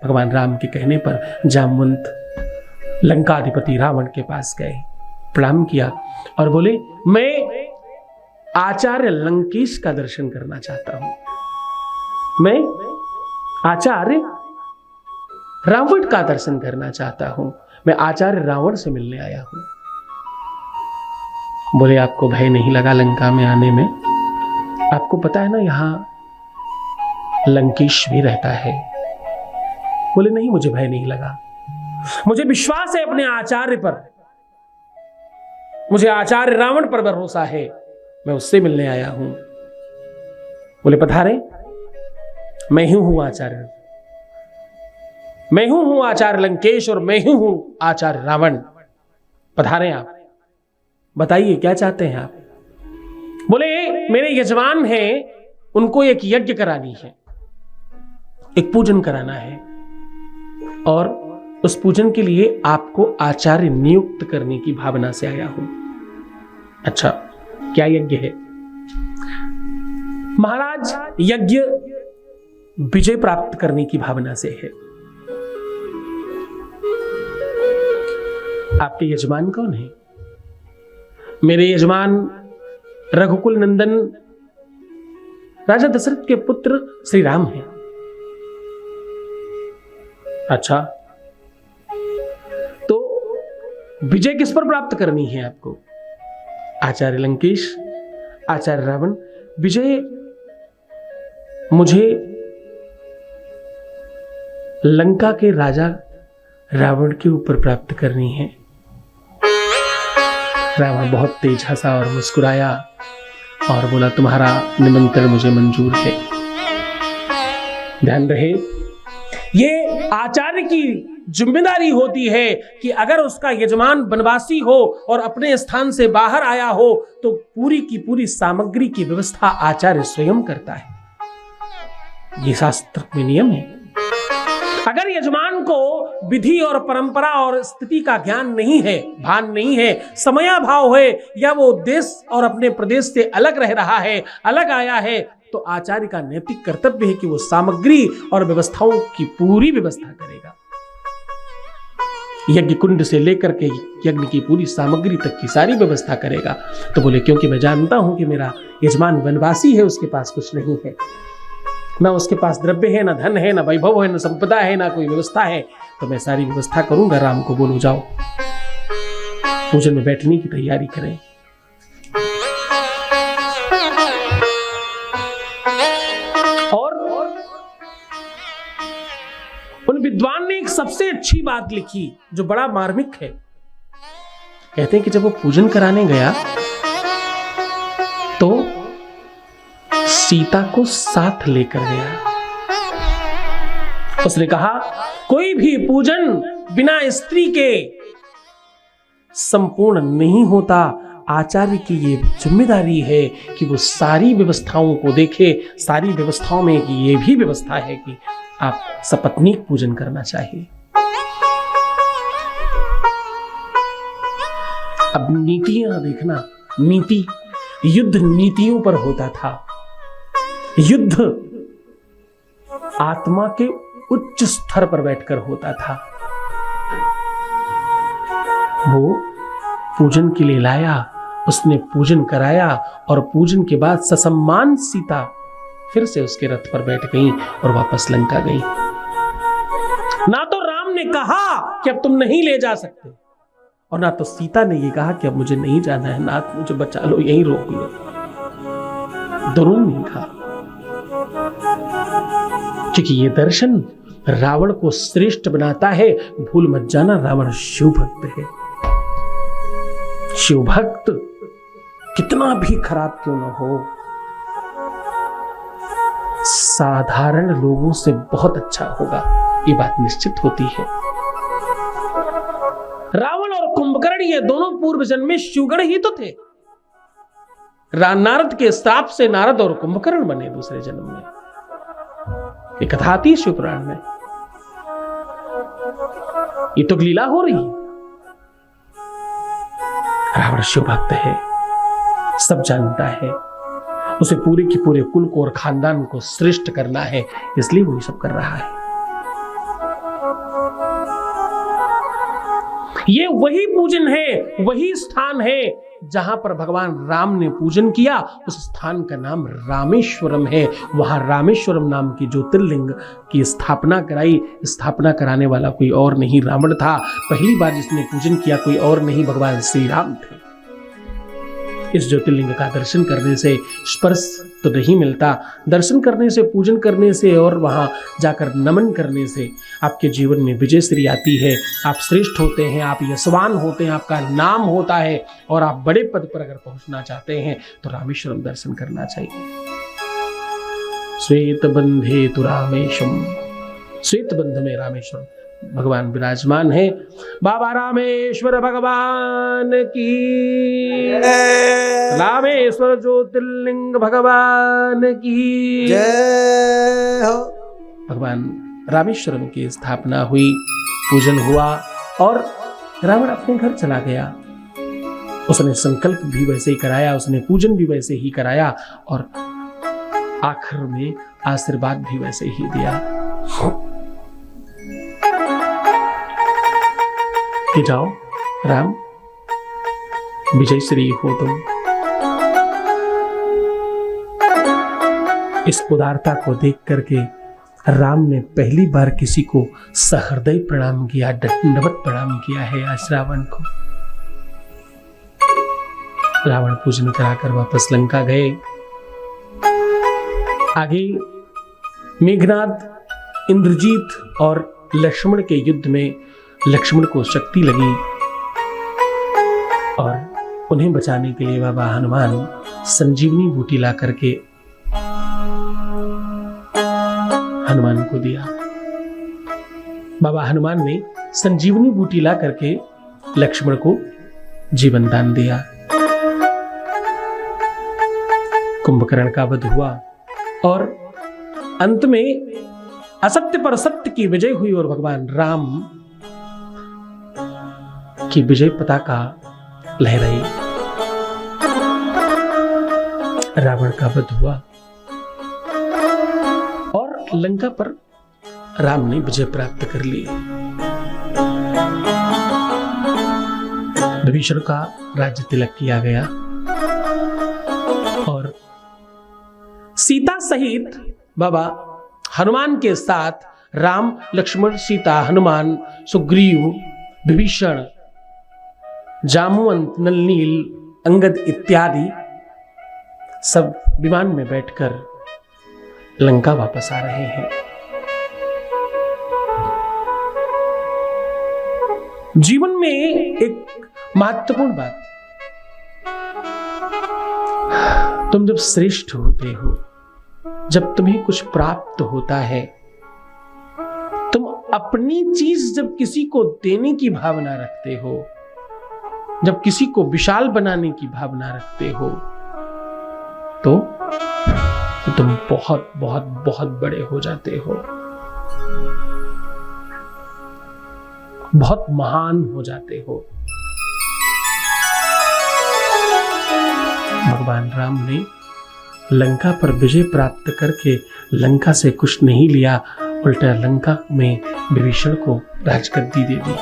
भगवान राम के कहने पर जामवंत लंकाधिपति रावण के पास गए, प्रणाम किया और बोले, मैं आचार्य लंकेश का दर्शन करना चाहता हूं। मैं आचार्य रावण का दर्शन करना चाहता हूं। मैं आचार्य रावण से मिलने आया हूं। बोले, आपको भय नहीं लगा लंका में आने में? आपको पता है ना यहां लंकेश भी रहता है। बोले, नहीं, मुझे भय नहीं लगा। मुझे विश्वास है अपने आचार्य पर, मुझे आचार्य रावण पर भरोसा है, मैं उससे मिलने आया हूं। बोले, पधारे, मैं ही हूं आचार्य, मैं हूं आचार्य लंकेश और मैं ही हूं आचार्य रावण। पधारे आप, बताइए क्या चाहते हैं आप? बोले, मेरे यजमान हैं, उनको एक यज्ञ करानी है, एक पूजन कराना है, और उस पूजन के लिए आपको आचार्य नियुक्त करने की भावना से आया हूं। अच्छा, क्या यज्ञ है? महाराज, यज्ञ विजय प्राप्त करने की भावना से है। आपके यजमान कौन है? मेरे यजमान रघुकुल नंदन राजा दशरथ के पुत्र श्री राम हैं। अच्छा, तो विजय किस पर प्राप्त करनी है आपको? आचार्य लंकेश, आचार्य रावण। विजय मुझे लंका के राजा रावण के ऊपर प्राप्त करनी है। रावण बहुत तेज हंसा और मुस्कुराया और बोला, तुम्हारा निमंत्रण मुझे मंजूर है। ध्यान रहे, ये आचार्य की जिम्मेदारी होती है कि अगर उसका यजमान वनवासी हो और अपने स्थान से बाहर आया हो तो पूरी की पूरी सामग्री की व्यवस्था आचार्य स्वयं करता है। ये शास्त्र में नियम है। अगर यजमान को विधि और परंपरा और स्थिति का ज्ञान नहीं है, भान नहीं है, समयाभाव है, या वो देश और अपने प्रदेश से अलग रह रहा है, अलग आया है, तो आचार्य का नैतिक कर्तव्य है कि वो सामग्री और व्यवस्थाओं की पूरी व्यवस्था करेगा। यज्ञ कुंड से लेकर के यज्ञ की पूरी सामग्री तक की सारी व्यवस्था करेगा। तो बोले, क्योंकि मैं जानता हूं कि मेरा यजमान वनवासी है, उसके पास कुछ नहीं है, ना उसके पास द्रव्य है, ना धन है, ना वैभव है, ना संपदा है, ना कोई व्यवस्था है, तो मैं सारी व्यवस्था करूंगा। राम को बोलो, जाओ पूजन में बैठने की तैयारी करें। और उन विद्वान ने एक सबसे अच्छी बात लिखी जो बड़ा मार्मिक है। कहते हैं कि जब वो पूजन कराने गया तो सीता को साथ लेकर गया। उसने कहा, कोई भी पूजन बिना स्त्री के संपूर्ण नहीं होता। आचार्य की ये जिम्मेदारी है कि वो सारी व्यवस्थाओं को देखे। सारी व्यवस्थाओं में ये भी व्यवस्था है कि आप सपत्नीक पूजन करना चाहिए। अब नीतियां देखना, नीति युद्ध नीतियों पर होता था। युद्ध आत्मा के उच्च स्तर पर बैठकर होता था। वो पूजन के लिए लाया, उसने पूजन कराया और पूजन के बाद ससम्मान सीता फिर से उसके रथ पर बैठ गई और वापस लंका गई। ना तो राम ने कहा कि अब तुम नहीं ले जा सकते, और ना तो सीता ने ये कहा कि अब मुझे नहीं जाना है, नाथ मुझे बचा लो, यहीं रोक लो। दोनों ने कहा, क्योंकि ये दर्शन रावण को श्रेष्ठ बनाता है। भूल मत जाना, रावण शिव भक्त है। शिव भक्त कितना भी खराब क्यों न हो, साधारण लोगों से बहुत अच्छा होगा, ये बात निश्चित होती है। रावण और कुंभकर्ण ये दोनों पूर्व जन्म में शिवगण ही तो थे। नारद के श्राप से नारद और कुंभकर्ण बने दूसरे जन्म में। ये कथा आती है शिव पुराण में। ये तो लीला हो रही है। रावण शिव भक्त है, सब जानता है, उसे पूरे के पूरे कुल को और खानदान को श्रेष्ठ करना है, इसलिए वो ये सब कर रहा है। ये वही पूजन है, वही स्थान है जहां पर भगवान राम ने पूजन किया। उस स्थान का नाम रामेश्वरम है। वहां रामेश्वरम नाम की ज्योतिर्लिंग की स्थापना कराई। स्थापना कराने वाला कोई और नहीं रावण था। पहली बार जिसने पूजन किया कोई और नहीं, भगवान श्री राम थे। इस ज्योतिर्लिंग का दर्शन करने से स्पर्श तो नहीं मिलता, दर्शन करने से, पूजन करने से और वहां जाकर नमन करने से आपके जीवन में विजय श्री आती है। आप श्रेष्ठ होते हैं, आप यशवान होते हैं, आपका नाम होता है और आप बड़े पद पर अगर पहुंचना चाहते हैं तो रामेश्वरम दर्शन करना चाहिए। श्वेत बंधे तु रामेशम, श्वेत बंध में रामेश्वरम भगवान विराजमान है। बाबा रामेश्वर भगवान की, रामेश्वर ज्योतिर्लिंग भगवान की जय हो। भगवान रामेश्वरम की स्थापना हुई, पूजन हुआ और रावण अपने घर चला गया। उसने संकल्प भी वैसे ही कराया, उसने पूजन भी वैसे ही कराया और आखिर में आशीर्वाद भी वैसे ही दिया कि जाओ राम, विजय श्री हो तुम। इस उदारता को देख करके राम ने पहली बार किसी को सहृदय प्रणाम किया, दंडवत प्रणाम किया है आज रावण को। रावण पूजन कराकर वापस लंका गए। आगे मेघनाद, इंद्रजीत और लक्ष्मण के युद्ध में लक्ष्मण को शक्ति लगी और उन्हें बचाने के लिए बाबा हनुमान संजीवनी बूटी ला करके हनुमान को दिया। बाबा हनुमान ने संजीवनी बूटी ला करके लक्ष्मण को जीवन दान दिया। कुंभकर्ण का वध हुआ और अंत में असत्य पर सत्य की विजय हुई और भगवान राम की विजय पताका लहराई। रावण का वध हुआ और लंका पर राम ने विजय प्राप्त कर ली। विभीषण का राज्य तिलक किया गया और सीता सहित बाबा हनुमान के साथ राम, लक्ष्मण, सीता, हनुमान, सुग्रीव, विभीषण, जामुवंत, नलनील, अंगद इत्यादि सब विमान में बैठकर लंका वापस आ रहे हैं। जीवन में एक महत्वपूर्ण बात, तुम जब श्रेष्ठ होते हो, जब तुम्हें कुछ प्राप्त होता है, तुम अपनी चीज जब किसी को देने की भावना रखते हो, जब किसी को विशाल बनाने की भावना रखते हो, तो तुम बहुत बहुत बहुत बड़े हो जाते हो, बहुत महान हो जाते हो। भगवान राम ने लंका पर विजय प्राप्त करके लंका से कुछ नहीं लिया, उल्टा लंका में विभीषण को राजगद्दी दे दी,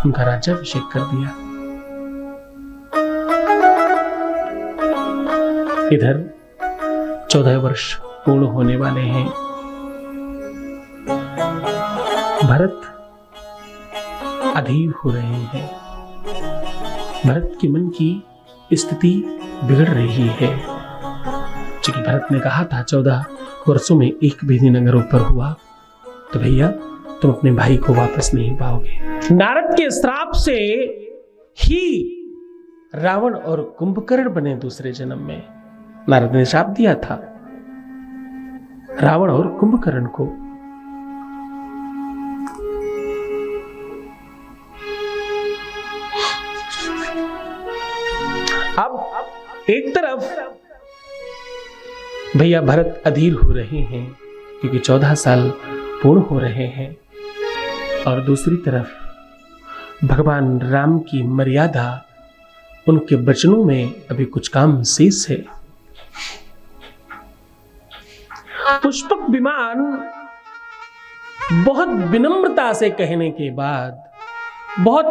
उनका राज्याभिषेक कर दिया। इधर 14 वर्ष पूर्ण होने वाले हैं। भरत अधीर हो रहे हैं। भरत के मन की स्थिति बिगड़ रही है। क्योंकि भरत ने कहा था 14 वर्षों में एक भी दिन अगर ऊपर हुआ तो भैया तुम अपने भाई को वापस नहीं पाओगे। नारद के श्राप से ही रावण और कुंभकर्ण बने दूसरे जन्म में। नारद ने श्राप दिया था रावण और कुंभकर्ण को। अब एक तरफ भैया भरत अधीर हो रहे हैं क्योंकि 14 साल पूर्ण हो रहे हैं, और दूसरी तरफ भगवान राम की मर्यादा, उनके वचनों में अभी कुछ काम शेष है। पुष्पक विमान बहुत विनम्रता से कहने के बाद, बहुत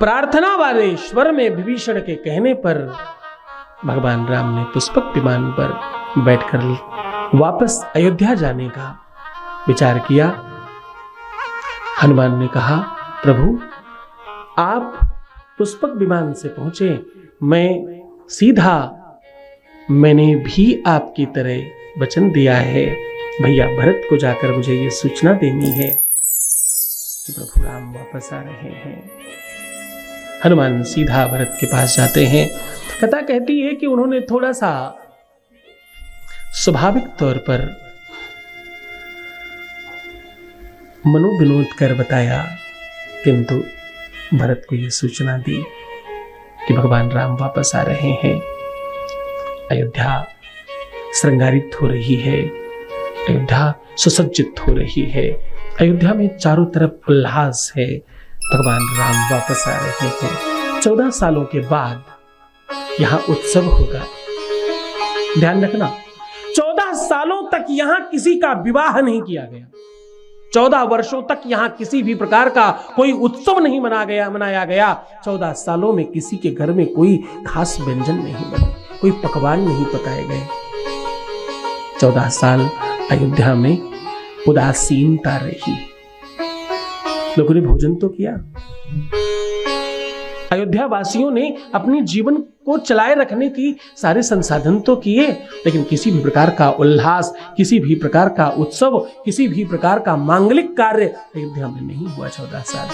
प्रार्थना वाले स्वर में विभीषण के कहने पर भगवान राम ने पुष्पक विमान पर बैठकर वापस अयोध्या जाने का विचार किया। हनुमान ने कहा, प्रभु आप पुष्पक विमान से पहुंचे, मैं सीधा, मैंने भी आपकी तरह वचन दिया है, भैया भरत को जाकर मुझे ये सूचना देनी है कि प्रभु राम वापस आ रहे हैं। हनुमान सीधा भरत के पास जाते हैं। कथा कहती है कि उन्होंने थोड़ा सा स्वाभाविक तौर पर मनोविनोद कर बताया, किंतु भरत को यह सूचना दी कि भगवान राम वापस आ रहे हैं। अयोध्या श्रृंगारित हो रही है, अयोध्या सुसज्जित हो रही है, अयोध्या में चारों तरफ उल्लास है, भगवान राम वापस आ रहे हैं। 14 सालों के बाद यहां उत्सव होगा। ध्यान रखना, 14 सालों तक यहां किसी का विवाह नहीं किया गया। 14 वर्षों तक यहां किसी भी प्रकार का कोई उत्सव नहीं मनाया गया। 14 सालों में किसी के घर में कोई खास व्यंजन नहीं बने, कोई पकवान नहीं पकाए गए। 14 साल अयोध्या में उदासीनता रही। लोगों ने भोजन तो किया, अयोध्या वासियों ने अपने जीवन को चलाए रखने की सारे संसाधन तो किए, लेकिन किसी भी प्रकार का उल्लास, किसी भी प्रकार का उत्सव, किसी भी प्रकार का मांगलिक कार्य अयोध्या में नहीं हुआ। 14 साल।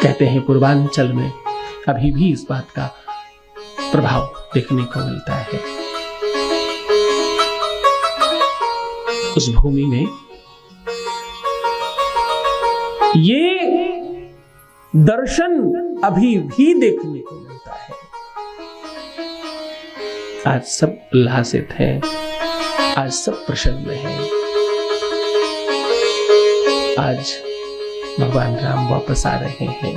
कहते हैं पूर्वांचल में अभी भी इस बात का प्रभाव देखने को मिलता है। उस भूमि में ये दर्शन अभी भी देखने को मिलता है। आज सब उल्लासित हैं, आज सब प्रसन्न हैं। आज भगवान राम वापस आ रहे हैं।